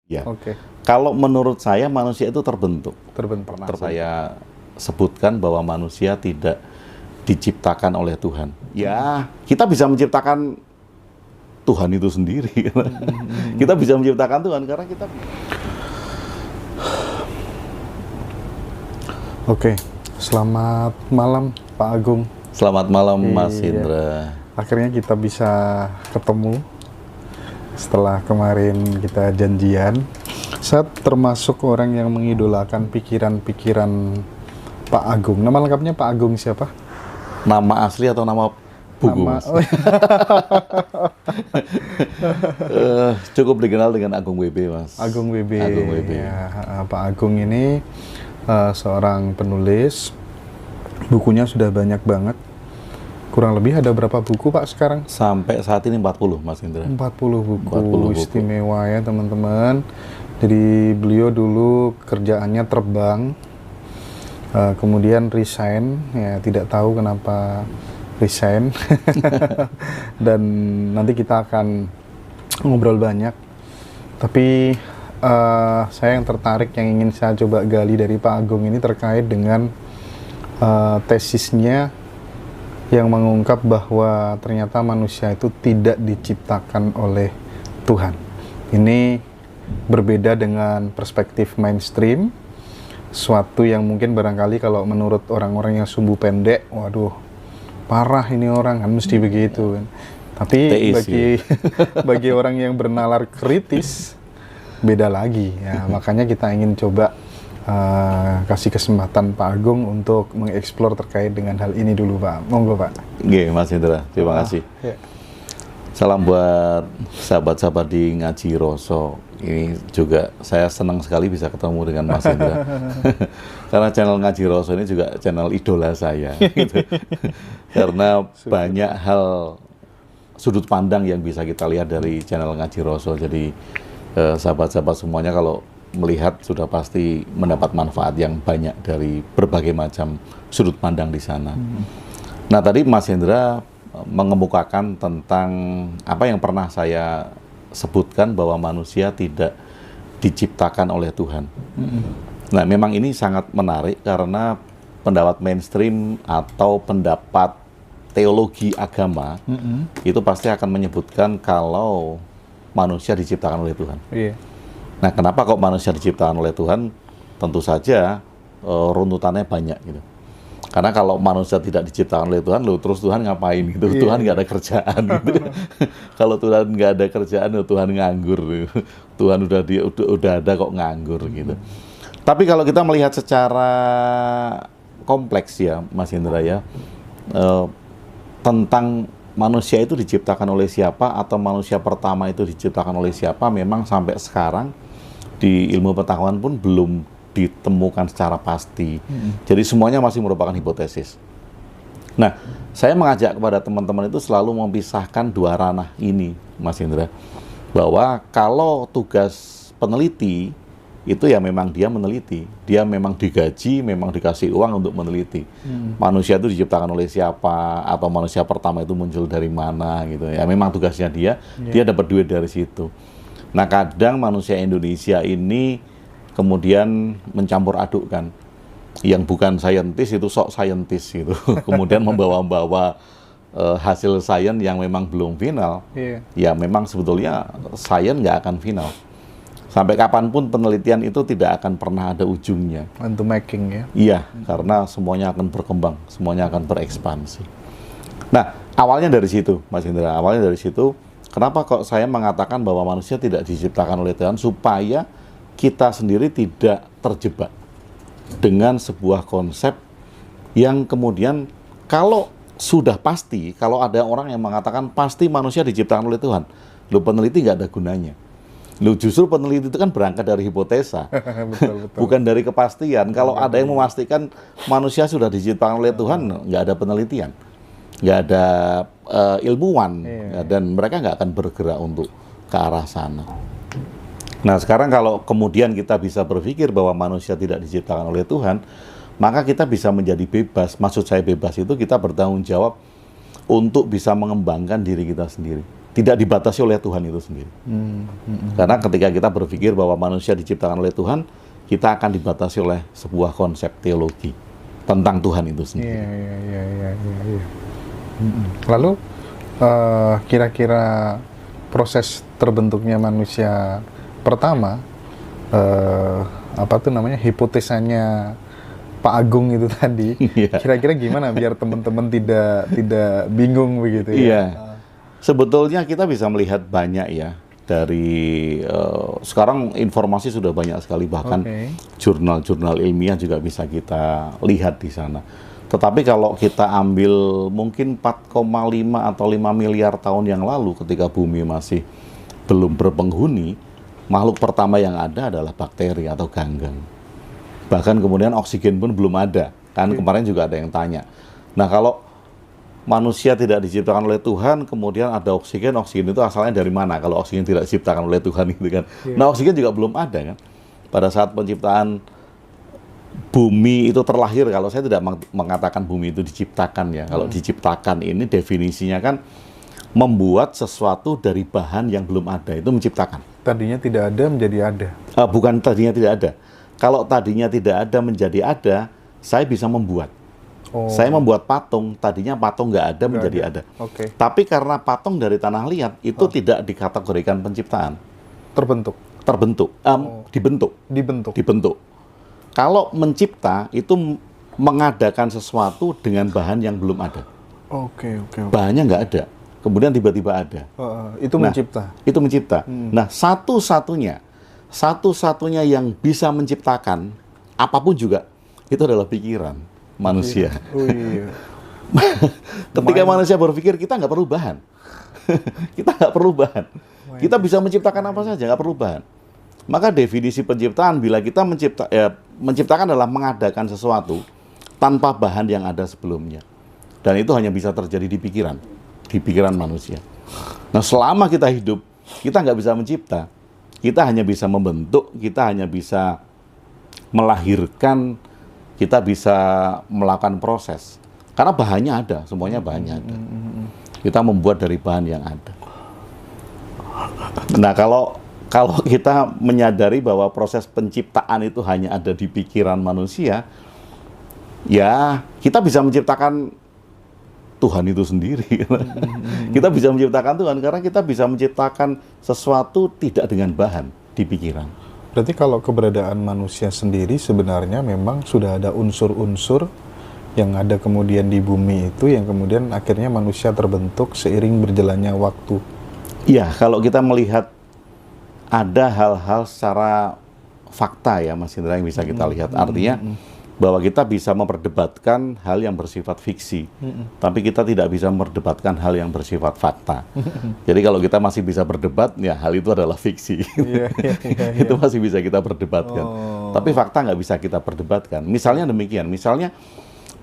Ya. Oke. Kalau menurut saya manusia itu terbentuk. Terbentuk. Saya sebutkan bahwa manusia tidak diciptakan oleh Tuhan. Ya, kita bisa menciptakan Tuhan itu sendiri. Kita bisa menciptakan Tuhan karena kita. Oke. Selamat malam Pak Agung. Selamat malam Mas Iya. Indra. Akhirnya kita bisa ketemu setelah kemarin kita janjian. Saya termasuk orang yang mengidolakan pikiran-pikiran Pak Agung. Nama lengkapnya Pak Agung siapa? Nama asli atau nama buku, Mas? Cukup dikenal dengan Agung WB, Mas. Agung WB. Agung WB. Ya, Pak Agung ini seorang penulis. Bukunya sudah banyak banget. Kurang lebih ada berapa buku Pak sekarang? Sampai saat ini 40, Mas Indra. 40 buku. 40 buku. Istimewa ya teman-teman. Jadi beliau dulu kerjaannya terbang, kemudian resign, ya tidak tahu kenapa resign. Dan nanti kita akan ngobrol banyak. Tapi saya yang tertarik, yang ingin saya coba gali dari Pak Agung ini terkait dengan tesisnya yang mengungkap bahwa ternyata manusia itu tidak diciptakan oleh Tuhan. Ini berbeda dengan perspektif mainstream, suatu yang mungkin barangkali kalau menurut orang-orang yang sumbu pendek, waduh, parah ini orang, kan mesti begitu kan. Tapi bagi orang yang bernalar kritis, beda lagi ya. Makanya kita ingin coba kasih kesempatan Pak Agung untuk mengeksplor terkait dengan hal ini dulu Pak. Monggo Pak. Oke, Mas Indra, terima kasih. Ya. Salam buat sahabat-sahabat di Ngaji Roso. Ini juga saya senang sekali bisa ketemu dengan Mas Indra. Karena channel Ngaji Roso ini juga channel idola saya. Gitu. Karena banyak hal sudut pandang yang bisa kita lihat dari channel Ngaji Roso. Jadi sahabat-sahabat semuanya kalau melihat sudah pasti mendapat manfaat yang banyak dari berbagai macam sudut pandang di sana. Nah tadi Mas Hendra mengemukakan tentang apa yang pernah saya sebutkan bahwa manusia tidak diciptakan oleh Tuhan. Nah memang ini sangat menarik karena pendapat mainstream atau pendapat teologi agama itu pasti akan menyebutkan kalau manusia diciptakan oleh Tuhan. Iya. Nah, kenapa kok manusia diciptakan oleh Tuhan? Tentu saja runtutannya banyak gitu. Karena kalau manusia tidak diciptakan oleh Tuhan, terus Tuhan ngapain gitu? Yeah. Tuhan nggak ada kerjaan gitu. Kalau Tuhan nggak ada kerjaan, Tuhan nganggur. Tuhan udah ada kok nganggur gitu. Tapi kalau kita melihat secara kompleks ya, Mas Indra ya, tentang manusia itu diciptakan oleh siapa atau manusia pertama itu diciptakan oleh siapa, memang sampai sekarang di ilmu pengetahuan pun belum ditemukan secara pasti. Jadi semuanya masih merupakan hipotesis. Nah, saya mengajak kepada teman-teman itu selalu memisahkan dua ranah ini, Mas Indra. Bahwa kalau tugas peneliti, itu ya memang dia meneliti. Dia memang digaji, memang dikasih uang untuk meneliti. Manusia itu diciptakan oleh siapa, atau manusia pertama itu muncul dari mana gitu. Ya memang tugasnya dia dapat duit dari situ. Nah kadang manusia Indonesia ini kemudian mencampur adukkan. Yang bukan saintis itu sok saintis gitu. Kemudian membawa-bawa hasil sains yang memang belum final. Ya memang sebetulnya sains nggak akan final. Sampai kapanpun penelitian itu tidak akan pernah ada ujungnya. Untuk making ya? Iya, karena semuanya akan berkembang, semuanya akan berekspansi. Nah, awalnya dari situ, Mas Indra. Awalnya dari situ, kenapa kok saya mengatakan bahwa manusia tidak diciptakan oleh Tuhan, supaya kita sendiri tidak terjebak dengan sebuah konsep yang kemudian kalau sudah pasti, kalau ada orang yang mengatakan pasti manusia diciptakan oleh Tuhan, lo peneliti nggak ada gunanya. Loh, justru peneliti itu kan berangkat dari hipotesa, betul. bukan dari kepastian. Kalau ada yang memastikan manusia sudah diciptakan oleh Tuhan, nggak ada penelitian, nggak ada ilmuwan, dan mereka nggak akan bergerak untuk ke arah sana. Nah, sekarang kalau kemudian kita bisa berpikir bahwa manusia tidak diciptakan oleh Tuhan, maka kita bisa menjadi bebas. Maksud saya bebas itu kita bertanggung jawab untuk bisa mengembangkan diri kita sendiri. tidak dibatasi oleh Tuhan itu sendiri. Karena ketika kita berpikir bahwa manusia diciptakan oleh Tuhan, kita akan dibatasi oleh sebuah konsep teologi tentang Tuhan itu sendiri. Iya. Lalu kira-kira proses terbentuknya manusia pertama, hipotesanya Pak Agung itu tadi, kira-kira gimana biar teman-teman tidak bingung begitu ya? Iya. Sebetulnya kita bisa melihat banyak ya dari sekarang informasi sudah banyak sekali, bahkan jurnal-jurnal ilmiah juga bisa kita lihat di sana. Tetapi kalau kita ambil mungkin 4,5 atau 5 miliar tahun yang lalu ketika bumi masih belum berpenghuni, makhluk pertama yang ada adalah bakteri atau ganggang. Bahkan kemudian oksigen pun belum ada. Kan kemarin juga ada yang tanya. Nah, kalau manusia tidak diciptakan oleh Tuhan, kemudian ada oksigen itu asalnya dari mana? Kalau oksigen tidak diciptakan oleh Tuhan gitu kan. Nah, oksigen juga belum ada kan. Pada saat penciptaan bumi itu terlahir, kalau saya tidak mengatakan bumi itu diciptakan ya. Kalau diciptakan ini definisinya kan membuat sesuatu dari bahan yang belum ada, itu menciptakan. Tadinya tidak ada menjadi ada. Bukan tadinya tidak ada. Kalau tadinya tidak ada menjadi ada, saya bisa membuat. Saya membuat patung, tadinya patung nggak ada menjadi ada. Tapi karena patung dari tanah liat, itu tidak dikategorikan penciptaan. Dibentuk. Kalau mencipta, itu mengadakan sesuatu dengan bahan yang belum ada. Bahannya nggak ada, kemudian tiba-tiba ada. Itu mencipta? Itu mencipta. Nah, satu-satunya yang bisa menciptakan, apapun juga, itu adalah pikiran manusia. Ketika manusia berpikir, kita nggak perlu bahan. Kita bisa menciptakan apa saja, nggak perlu bahan. Maka definisi penciptaan, bila kita menciptakan adalah mengadakan sesuatu tanpa bahan yang ada sebelumnya. Dan itu hanya bisa terjadi di pikiran manusia. Nah, selama kita hidup, kita nggak bisa mencipta. Kita hanya bisa membentuk, kita hanya bisa melahirkan, kita bisa melakukan proses. Karena bahannya ada, semuanya bahannya ada. Kita membuat dari bahan yang ada. Nah, kalau kita menyadari bahwa proses penciptaan itu hanya ada di pikiran manusia, ya kita bisa menciptakan Tuhan itu sendiri. Kita bisa menciptakan Tuhan karena kita bisa menciptakan sesuatu tidak dengan bahan di pikiran. Berarti kalau keberadaan manusia sendiri sebenarnya memang sudah ada unsur-unsur yang ada kemudian di bumi itu, yang kemudian akhirnya manusia terbentuk seiring berjalannya waktu. Iya, kalau kita melihat ada hal-hal secara fakta ya Mas Indra yang bisa kita lihat. Artinya bahwa kita bisa memperdebatkan hal yang bersifat fiksi, tapi kita tidak bisa memperdebatkan hal yang bersifat fakta. Jadi kalau kita masih bisa berdebat, ya hal itu adalah fiksi. Itu masih bisa kita perdebatkan. Tapi fakta nggak bisa kita perdebatkan. Misalnya demikian, misalnya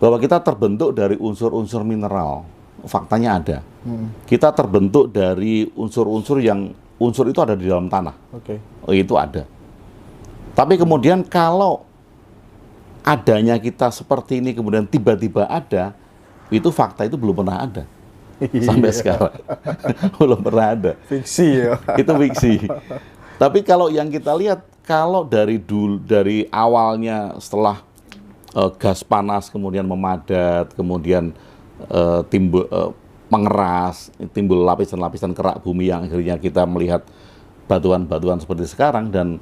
bahwa kita terbentuk dari unsur-unsur mineral, faktanya ada. Kita terbentuk dari unsur-unsur yang unsur itu ada di dalam tanah. Itu ada. Tapi kemudian kalau adanya kita seperti ini kemudian tiba-tiba ada, itu fakta itu belum pernah ada sampai sekarang. Belum pernah ada. Fiksi ya. Itu fiksi. Tapi kalau yang kita lihat, kalau dari awalnya setelah gas panas kemudian memadat, kemudian mengeras, timbul lapisan-lapisan kerak bumi yang akhirnya kita melihat batuan-batuan seperti sekarang, dan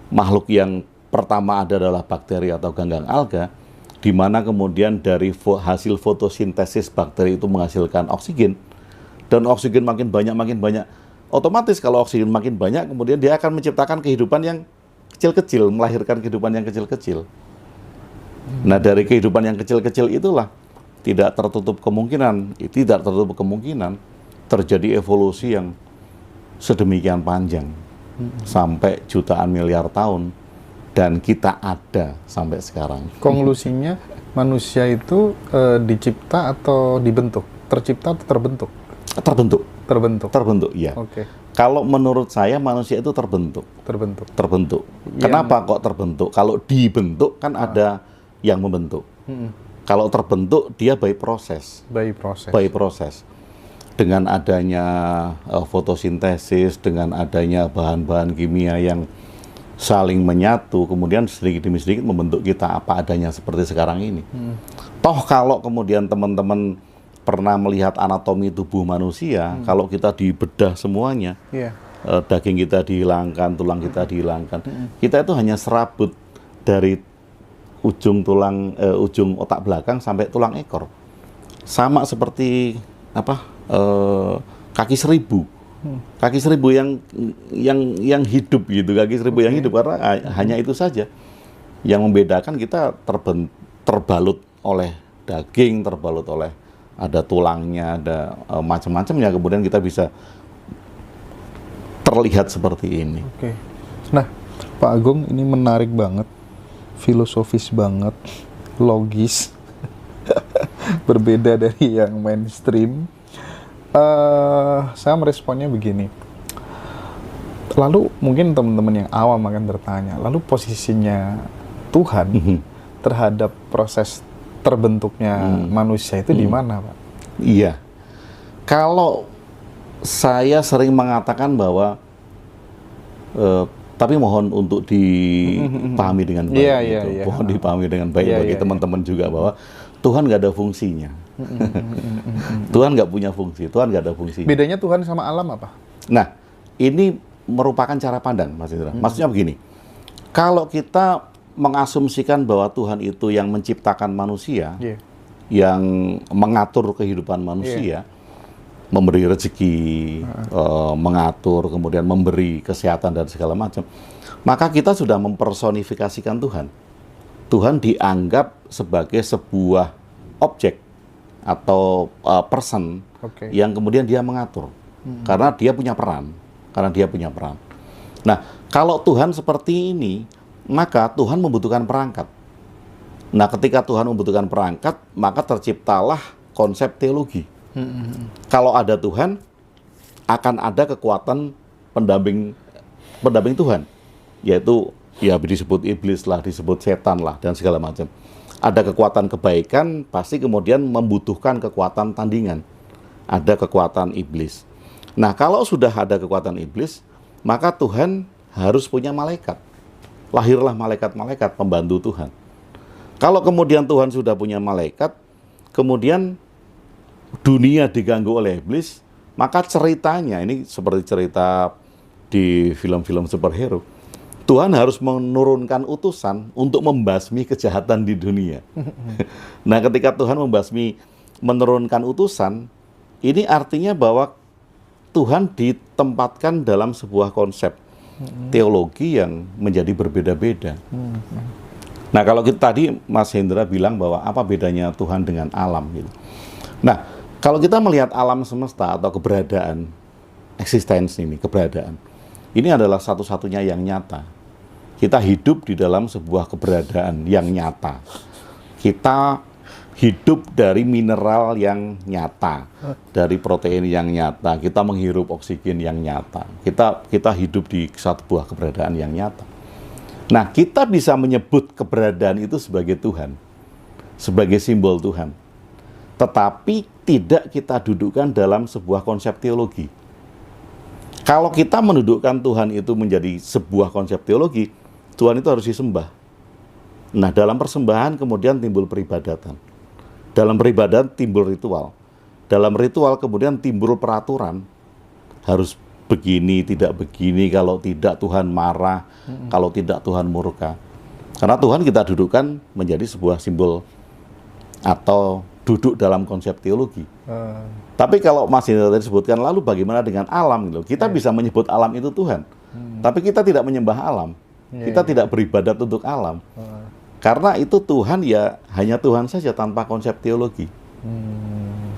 makhluk yang pertama ada adalah bakteri atau ganggang alga, di mana kemudian dari hasil fotosintesis bakteri itu menghasilkan oksigen, dan oksigen makin banyak, otomatis kalau oksigen makin banyak, kemudian dia akan menciptakan kehidupan yang kecil-kecil, melahirkan kehidupan yang kecil-kecil. Nah, dari kehidupan yang kecil-kecil itulah tidak tertutup kemungkinan terjadi evolusi yang sedemikian panjang, sampai jutaan miliar tahun. Dan kita ada sampai sekarang. Konklusinya, manusia itu dicipta atau dibentuk? Tercipta atau terbentuk? Terbentuk, ya. Kalau menurut saya manusia itu terbentuk. Kenapa kok terbentuk? Kalau dibentuk kan ada yang membentuk. Kalau terbentuk dia by proses. dengan adanya fotosintesis, dengan adanya bahan-bahan kimia yang saling menyatu, kemudian sedikit demi sedikit membentuk kita apa adanya seperti sekarang ini. Toh kalau kemudian teman-teman pernah melihat anatomi tubuh manusia, kalau kita dibedah semuanya, daging kita dihilangkan, tulang kita dihilangkan, kita itu hanya serabut dari ujung tulang, ujung otak belakang sampai tulang ekor. Sama seperti kaki seribu. Kaki seribu yang hidup gitu, kaki seribu yang hidup, karena hanya itu saja. Yang membedakan kita terbalut oleh daging, terbalut oleh ada tulangnya, ada macam-macamnya, kemudian kita bisa terlihat seperti ini. Oke. Nah, Pak Agung, ini menarik banget, filosofis banget, logis, berbeda dari yang mainstream. Saya meresponnya begini. Lalu mungkin teman-teman yang awam akan bertanya, lalu posisinya Tuhan terhadap proses terbentuknya manusia itu di mana, Pak? Iya. Kalau saya sering mengatakan bahwa tapi mohon untuk dipahami dengan baik, mohon dipahami dengan baik bagi teman-teman juga, bahwa Tuhan nggak ada fungsinya. Tuhan nggak punya fungsi, Tuhan nggak ada fungsi. Bedanya Tuhan sama alam apa? Nah, ini merupakan cara pandang, Mas Indra. Maksudnya begini, kalau kita mengasumsikan bahwa Tuhan itu yang menciptakan manusia, yang mengatur kehidupan manusia, memberi rezeki, mengatur, kemudian memberi kesehatan dan segala macam, maka kita sudah mempersonifikasikan Tuhan. Tuhan dianggap sebagai sebuah objek atau person yang kemudian dia mengatur, karena dia punya peran, Nah, kalau Tuhan seperti ini, maka Tuhan membutuhkan perangkat. Nah, ketika Tuhan membutuhkan perangkat, maka terciptalah konsep teologi. Kalau ada Tuhan, akan ada kekuatan pendamping Tuhan, yaitu ya disebut iblis lah, disebut setan lah, dan segala macam. Ada kekuatan kebaikan, pasti kemudian membutuhkan kekuatan tandingan. Ada kekuatan iblis. Nah, kalau sudah ada kekuatan iblis, maka Tuhan harus punya malaikat. Lahirlah malaikat-malaikat pembantu Tuhan. Kalau kemudian Tuhan sudah punya malaikat, kemudian dunia diganggu oleh iblis, maka ceritanya, ini seperti cerita di film-film superhero, Tuhan harus menurunkan utusan untuk membasmi kejahatan di dunia. Nah, ketika Tuhan menurunkan utusan, ini artinya bahwa Tuhan ditempatkan dalam sebuah konsep teologi yang menjadi berbeda-beda. Nah, kalau kita tadi Mas Hendra bilang bahwa apa bedanya Tuhan dengan alam gitu. Nah, kalau kita melihat alam semesta atau keberadaan, eksistensi ini, keberadaan, ini adalah satu-satunya yang nyata. Kita hidup di dalam sebuah keberadaan yang nyata. Kita hidup dari mineral yang nyata, dari protein yang nyata. Kita menghirup oksigen yang nyata. Kita hidup di sebuah keberadaan yang nyata. Nah, kita bisa menyebut keberadaan itu sebagai Tuhan, sebagai simbol Tuhan. Tetapi tidak kita dudukkan dalam sebuah konsep teologi. Kalau kita mendudukkan Tuhan itu menjadi sebuah konsep teologi, Tuhan itu harus disembah. Nah, dalam persembahan kemudian timbul peribadatan. Dalam peribadatan timbul ritual. Dalam ritual kemudian timbul peraturan. Harus begini, tidak begini, kalau tidak Tuhan marah, kalau tidak Tuhan murka. Karena Tuhan kita dudukkan menjadi sebuah simbol atau duduk dalam konsep teologi. Tapi kalau Mas Indra tadi sebutkan, lalu bagaimana dengan alam? Gitu? Kita bisa menyebut alam itu Tuhan. Tapi kita tidak menyembah alam. Kita tidak beribadat untuk alam. Karena itu Tuhan ya hanya Tuhan saja tanpa konsep teologi.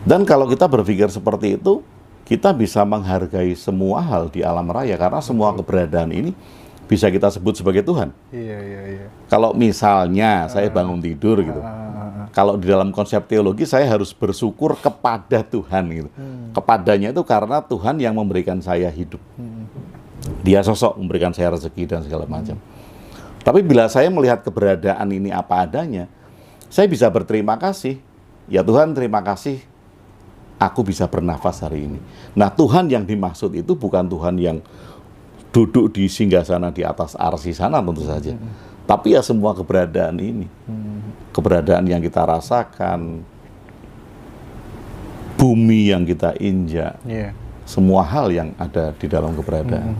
Dan kalau kita berpikir seperti itu, kita bisa menghargai semua hal di alam raya. Karena semua keberadaan ini bisa kita sebut sebagai Tuhan. Kalau misalnya saya bangun tidur gitu, kalau di dalam konsep teologi saya harus bersyukur kepada Tuhan gitu. Kepadanya itu karena Tuhan yang memberikan saya hidup. Dia sosok memberikan saya rezeki dan segala macam. Tapi bila saya melihat keberadaan ini apa adanya, saya bisa berterima kasih. Ya Tuhan, terima kasih aku bisa bernafas hari ini. Nah, Tuhan yang dimaksud itu bukan Tuhan yang duduk di singgasana di atas arsy sana tentu saja. Tapi ya semua keberadaan ini. Keberadaan yang kita rasakan, bumi yang kita injak, semua hal yang ada di dalam keberadaan.